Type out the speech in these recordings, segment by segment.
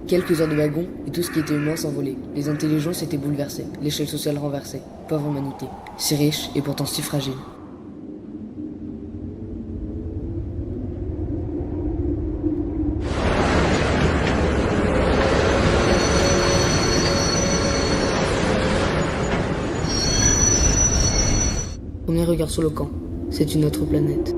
Quelques heures de wagon, et tout ce qui était humain s'envolait. Les intelligences étaient bouleversées, l'échelle sociale renversée. Pauvre humanité, si riche et pourtant si fragile. Premier regard sur le camp, c'est une autre planète.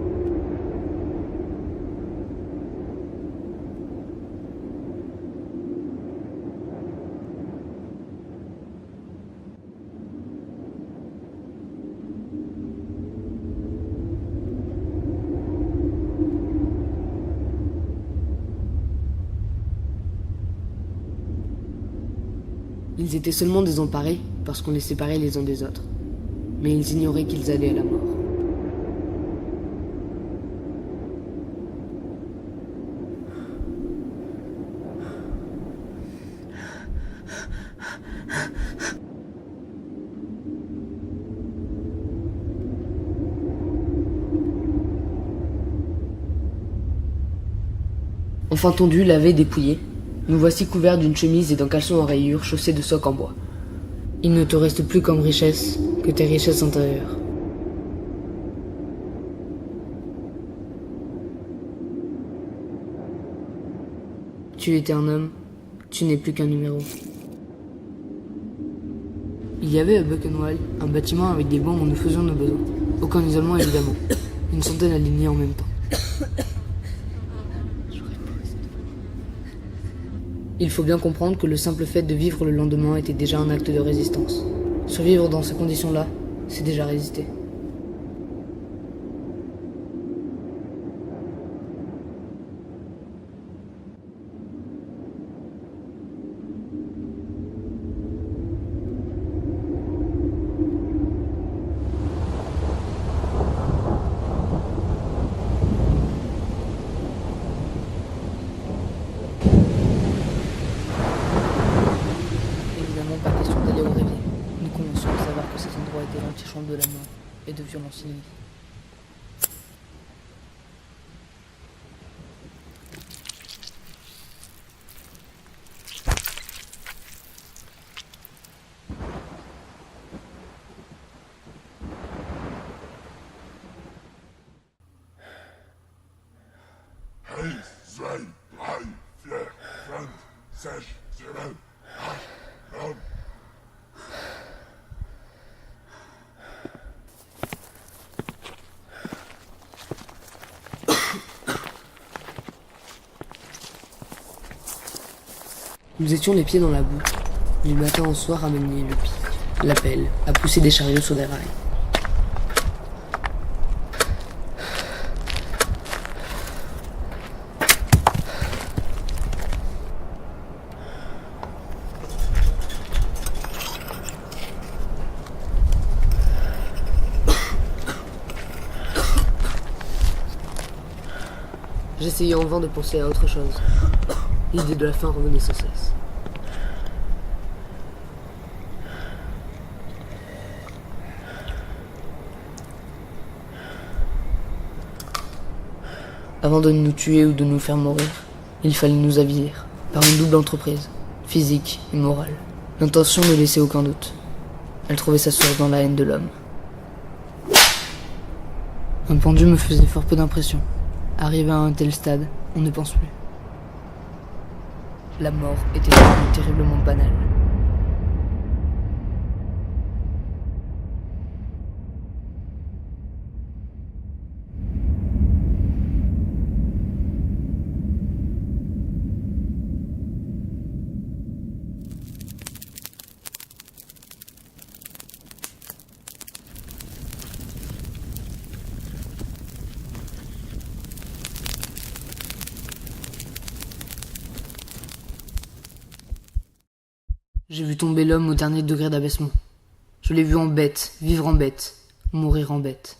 Ils étaient seulement désemparés parce qu'on les séparait les uns des autres. Mais ils ignoraient qu'ils allaient à la mort. Enfin tondu, lavé, dépouillé, nous voici couverts d'une chemise et d'un caleçon en rayures chaussés de socs en bois. Il ne te reste plus comme richesse que tes richesses intérieures. Tu étais un homme, tu n'es plus qu'un numéro. Il y avait à Buchenwald un bâtiment avec des bancs où nous faisions nos besoins. Aucun isolement évidemment. Une centaine alignés en même temps. Il faut bien comprendre que le simple fait de vivre le lendemain était déjà un acte de résistance. Survivre dans ces conditions-là, c'est déjà résister. Évidemment, pas question d'aller au réveil. Nous commencions à savoir que cet endroit était l'antichambre de la mort et de violence inouïe. Eins, zwei, drei, vier, fünf, sechs, sieben, acht, neun. Nous étions les pieds dans la boue, du matin au soir à manier le pic, la pelle, à pousser des chariots sur des rails. J'essayais en vain de penser à autre chose. L'idée de la faim revenait sans cesse. Avant de nous tuer ou de nous faire mourir, il fallait nous avilir, par une double entreprise, physique et morale. L'intention ne laissait aucun doute. Elle trouvait sa source dans la haine de l'homme. Un pendu me faisait fort peu d'impression. Arrivé à un tel stade, on ne pense plus. La mort était devenue terriblement banale. J'ai vu tomber l'homme au dernier degré d'abaissement. Je l'ai vu en bête, vivre en bête, mourir en bête.